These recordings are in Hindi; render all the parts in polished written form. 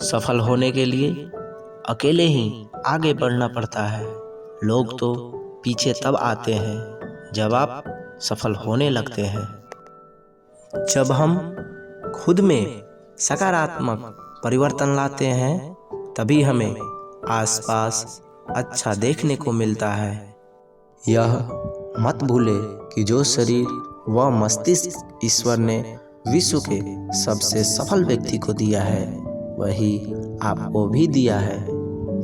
सफल होने के लिए अकेले ही आगे बढ़ना पड़ता है। लोग तो पीछे तब आते हैं जब आप सफल होने लगते हैं। जब हम खुद में सकारात्मक परिवर्तन लाते हैं तभी हमें आसपास अच्छा देखने को मिलता है। यह मत भूले कि जो शरीर व मस्तिष्क ईश्वर ने विश्व के सबसे सफल व्यक्ति को दिया है वही आपको भी दिया है।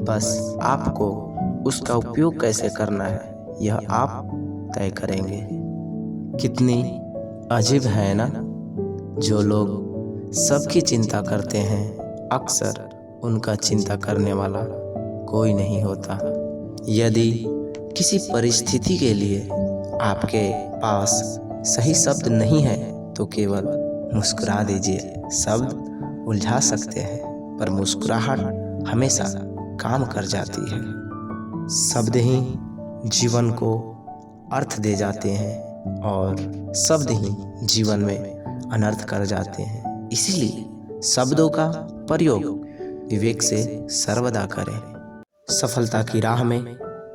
बस आपको उसका उपयोग कैसे करना है यह आप तय करेंगे। कितनी अजीब है ना, जो लोग सबकी चिंता करते हैं अक्सर उनका चिंता करने वाला कोई नहीं होता। यदि किसी परिस्थिति के लिए आपके पास सही शब्द नहीं है तो केवल मुस्कुरा दीजिए। शब्द उलझा सकते हैं पर मुस्कुराहट हमेशा काम कर जाती है। शब्द ही जीवन को अर्थ दे जाते हैं और शब्द ही जीवन में अनर्थ कर जाते हैं। इसीलिए शब्दों का प्रयोग विवेक से सर्वदा करें। सफलता की राह में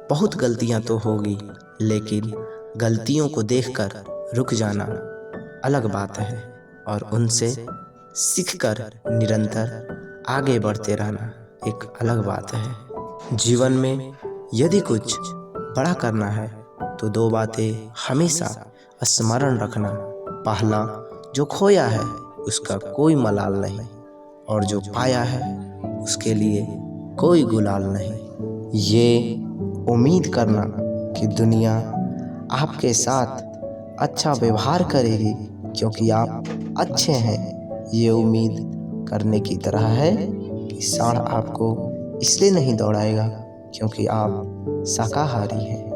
बहुत गलतियां तो होगी, लेकिन गलतियों को देखकर रुक जाना अलग बात है और उनसे सीखकर निरंतर आगे बढ़ते रहना एक अलग बात है। जीवन में यदि कुछ बड़ा करना है तो दो बातें हमेशा स्मरण रखना। पहला, जो खोया है उसका कोई मलाल नहीं और जो पाया है उसके लिए कोई गुलाल नहीं। ये उम्मीद करना कि दुनिया आपके साथ अच्छा व्यवहार करेगी क्योंकि आप अच्छे हैं, ये उम्मीद करने की तरह है कि सांड आपको इसलिए नहीं दौड़ाएगा क्योंकि आप शाकाहारी हैं।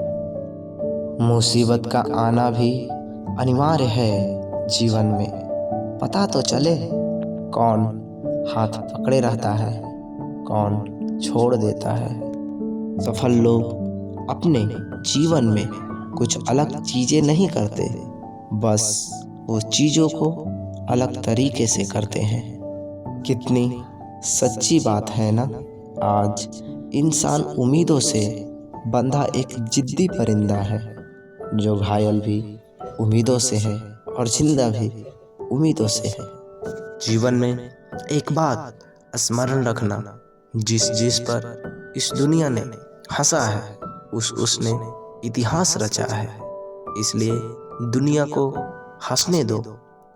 मुसीबत का आना भी अनिवार्य है जीवन में। पता तो चले कौन हाथ पकड़े रहता है, कौन छोड़ देता है। सफल लोग अपने जीवन में कुछ अलग चीजें नहीं करते, बस वो चीजों को अलग तरीके से करते हैं। कितनी सच्ची बात है ना। आज इंसान उम्मीदों से बंधा एक जिद्दी परिंदा है जो घायल भी उम्मीदों से है और जिंदा भी उम्मीदों से है। जीवन में एक बात स्मरण रखना, जिस पर इस दुनिया ने हंसा है उसने इतिहास रचा है। इसलिए दुनिया को हंसने दो,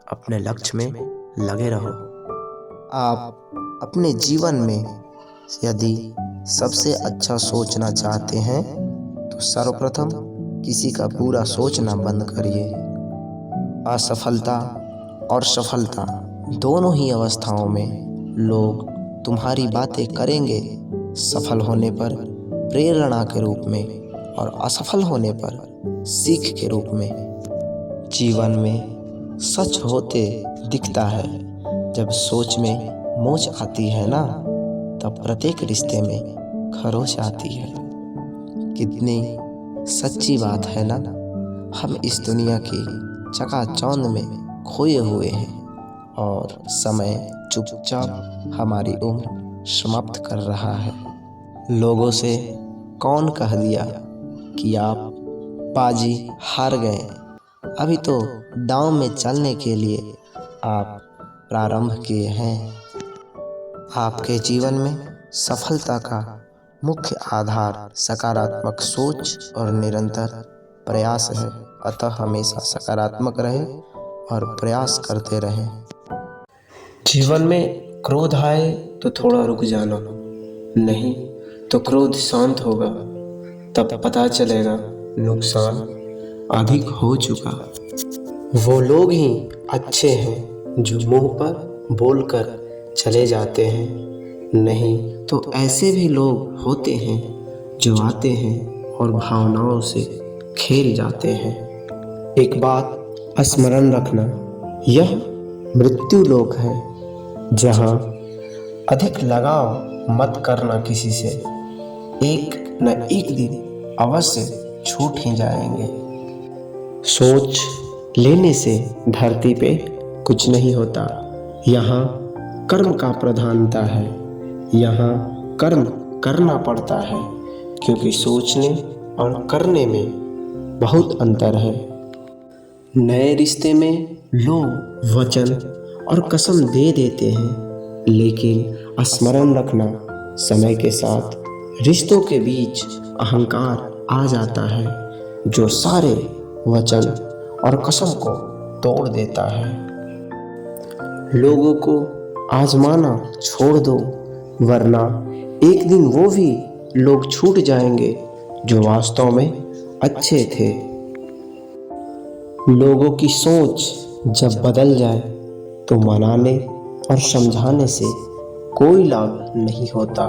अपने लक्ष्य में लगे रहो। आप अपने जीवन में यदि सबसे अच्छा सोचना चाहते हैं तो सर्वप्रथम किसी का बुरा सोचना बंद करिए। असफलता और सफलता दोनों ही अवस्थाओं में लोग तुम्हारी बातें करेंगे। सफल होने पर प्रेरणा के रूप में और असफल होने पर सीख के रूप में। जीवन में सच होते दिखता है। जब सोच में मोच आती है ना, तब प्रत्येक रिश्ते में खरोच आती है। कितनी सच्ची बात है ना। हम इस दुनिया की चकाचौंध में खोए हुए हैं और समय चुपचाप हमारी उम्र समाप्त कर रहा है। लोगों से कौन कह दिया कि आप बाजी हार गए। अभी तो दांव में चलने के लिए आप प्रारंभ किए हैं। आपके जीवन में सफलता का मुख्य आधार सकारात्मक सोच और निरंतर प्रयास है। अतः हमेशा सकारात्मक रहे और प्रयास करते रहें। जीवन में क्रोध आए तो थोड़ा रुक जाना, नहीं तो क्रोध शांत होगा, तब पता चलेगा नुकसान अधिक हो चुका। वो लोग ही अच्छे हैं जो मुंह पर बोलकर चले जाते हैं, नहीं तो ऐसे भी लोग होते हैं जो आते हैं और भावनाओं से खेल जाते हैं। एक बात स्मरण रखना, यह मृत्यु लोक है जहाँ अधिक लगाव मत करना किसी से। एक न एक दिन अवश्य छूट ही जाएंगे। सोच लेने से धरती पे कुछ नहीं होता, यहाँ कर्म का प्रधानता है। यहाँ कर्म करना पड़ता है, क्योंकि सोचने और करने में बहुत अंतर है। नए रिश्ते में लोग वचन और कसम दे देते हैं, लेकिन स्मरण रखना, समय के साथ रिश्तों के बीच अहंकार आ जाता है, जो सारे वचन और कसम को तोड़ देता है। लोगों को आजमाना छोड़ दो, वरना एक दिन वो भी लोग छूट जाएंगे जो वास्तव में अच्छे थे। लोगों की सोच जब बदल जाए तो मनाने और समझाने से कोई लाभ नहीं होता।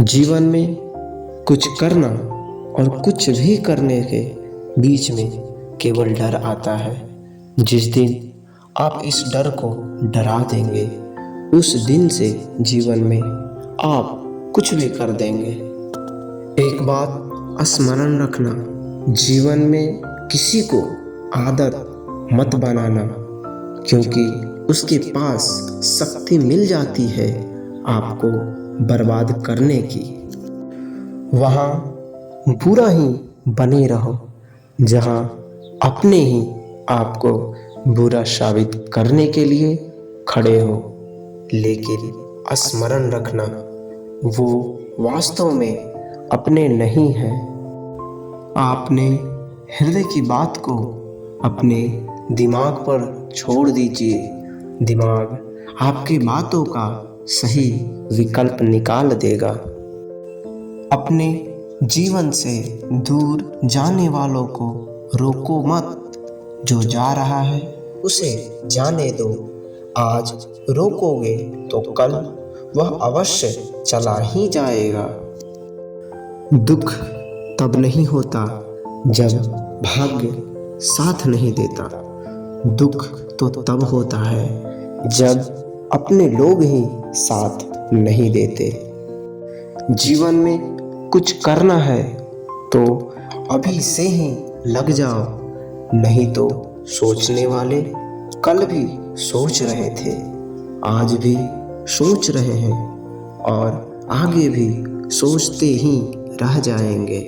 जीवन में कुछ करना और कुछ भी करने के बीच में केवल डर आता है। जिस दिन आप इस डर को डरा देंगे, उस दिन से जीवन में आप कुछ भी कर देंगे। एक बात स्मरण रखना, जीवन में किसी को आदत मत बनाना, क्योंकि उसके पास शक्ति मिल जाती है आपको बर्बाद करने की। वहाँ बुरा ही बने रहो जहाँ अपने ही आपको बुरा साबित करने के लिए खड़े हो, लेकिन स्मरण रखना, वो वास्तव में अपने नहीं हैं। आपने हृदय की बात को अपने दिमाग पर छोड़ दीजिए। दिमाग आपकी बातों का सही विकल्प निकाल देगा। अपने जीवन से दूर जाने वालों को रोको मत। जो जा रहा है उसे जाने दो। आज रोकोगे तो कल वह अवश्य चला ही जाएगा। दुख तब नहीं होता जब भाग्य साथ नहीं देता। दुख तो तब होता है जब अपने लोग ही साथ नहीं देते। जीवन में कुछ करना है तो अभी से ही लग जाओ, नहीं तो सोचने वाले कल भी सोच रहे थे, आज भी सोच रहे हैं और आगे भी सोचते ही रह जाएंगे।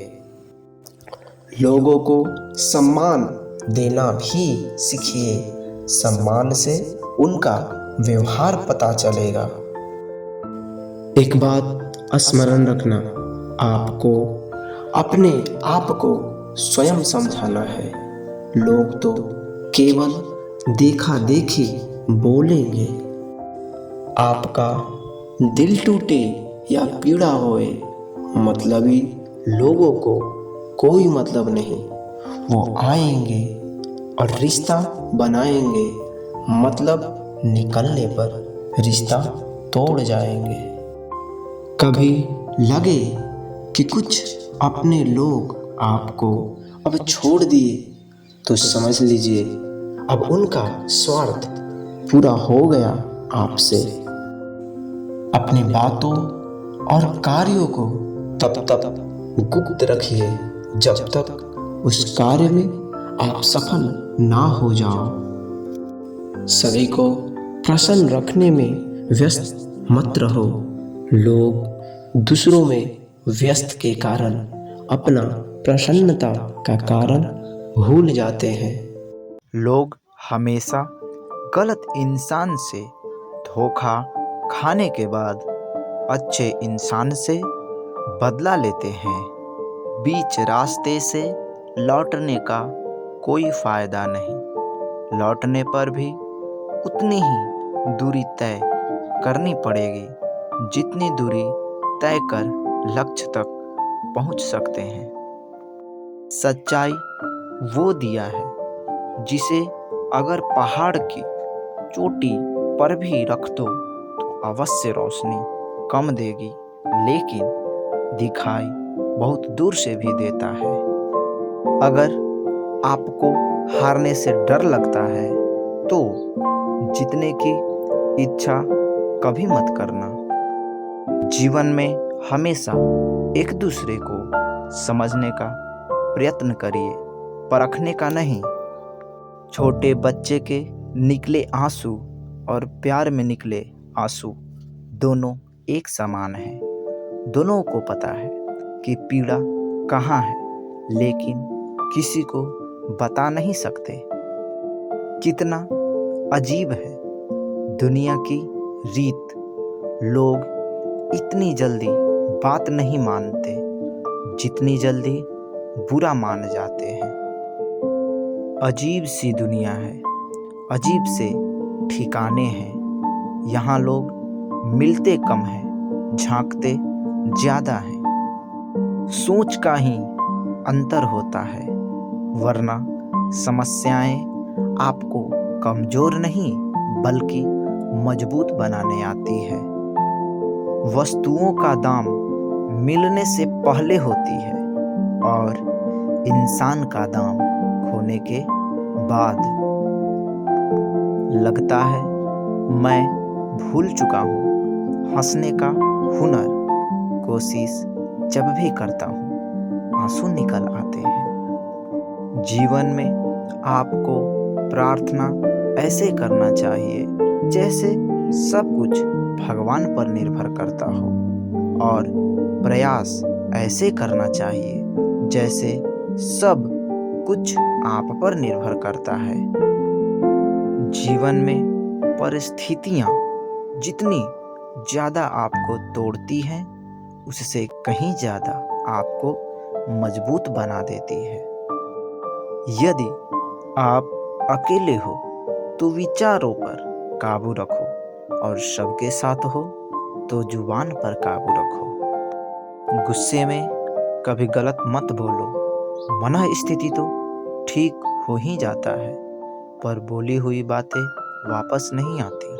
लोगों को सम्मान देना भी सीखिए। सम्मान से उनका व्यवहार पता चलेगा। एक बात स्मरण रखना, आपको अपने आप को स्वयं समझाना है। लोग तो केवल देखा देखी बोलेंगे। आपका दिल टूटे या पीड़ा होए, मतलबी लोगों को कोई मतलब नहीं। वो आएंगे और रिश्ता बनाएंगे, मतलब निकलने पर रिश्ता तोड़ जाएंगे। कभी लगे कि कुछ अपने लोग आपको अब छोड़ दिए तो समझ लीजिए अब उनका स्वार्थ पूरा हो गया आपसे। अपनी बातों और कार्यों को तब तक गुप्त रखिए जब तक उस कार्य में आप सफल ना हो जाओ। सभी को प्रसन्न रखने में व्यस्त मत रहो। लोग दूसरों में व्यस्त के कारण अपना प्रसन्नता का कारण भूल जाते हैं। लोग हमेशा गलत इंसान से धोखा खाने के बाद अच्छे इंसान से बदला लेते हैं। बीच रास्ते से लौटने का कोई फायदा नहीं। लौटने पर भी उतनी ही दूरी तय करनी पड़ेगी जितनी दूरी तय कर लक्ष्य तक पहुंच सकते हैं। सच्चाई वो दिया है जिसे अगर पहाड़ की चोटी पर भी रख दो तो अवश्य रोशनी कम देगी, लेकिन दिखाई बहुत दूर से भी देता है। अगर आपको हारने से डर लगता है तो जीतने की इच्छा कभी मत करना। जीवन में हमेशा एक दूसरे को समझने का प्रयत्न करिए, परखने का नहीं। छोटे बच्चे के निकले आंसू और प्यार में निकले आंसू दोनों एक समान हैं। दोनों को पता है कि पीड़ा कहाँ है, लेकिन किसी को बता नहीं सकते। कितना अजीब है दुनिया की रीत। लोग इतनी जल्दी बात नहीं मानते जितनी जल्दी बुरा मान जाते हैं। अजीब सी दुनिया है, अजीब से ठिकाने हैं। यहाँ लोग मिलते कम हैं, झांकते ज़्यादा हैं। सोच का ही अंतर होता है, वरना समस्याएं आपको कमज़ोर नहीं बल्कि मजबूत बनाने आती है। वस्तुओं का दाम मिलने से पहले होती है और इंसान का दाम खोने के बाद। लगता है मैं भूल चुका हूँ हंसने का हुनर। कोशिश जब भी करता हूँ आंसू निकल आते हैं। जीवन में आपको प्रार्थना ऐसे करना चाहिए जैसे सब कुछ भगवान पर निर्भर करता हो, और प्रयास ऐसे करना चाहिए जैसे सब कुछ आप पर निर्भर करता है। जीवन में परिस्थितियाँ जितनी ज़्यादा आपको तोड़ती हैं, उससे कहीं ज़्यादा आपको मजबूत बना देती है। यदि आप अकेले हो तो विचारों पर काबू रखो, और सबके साथ हो तो जुबान पर काबू रखो। गुस्से में कभी गलत मत बोलो। मनः स्थिति तो ठीक हो ही जाता है, पर बोली हुई बातें वापस नहीं आती।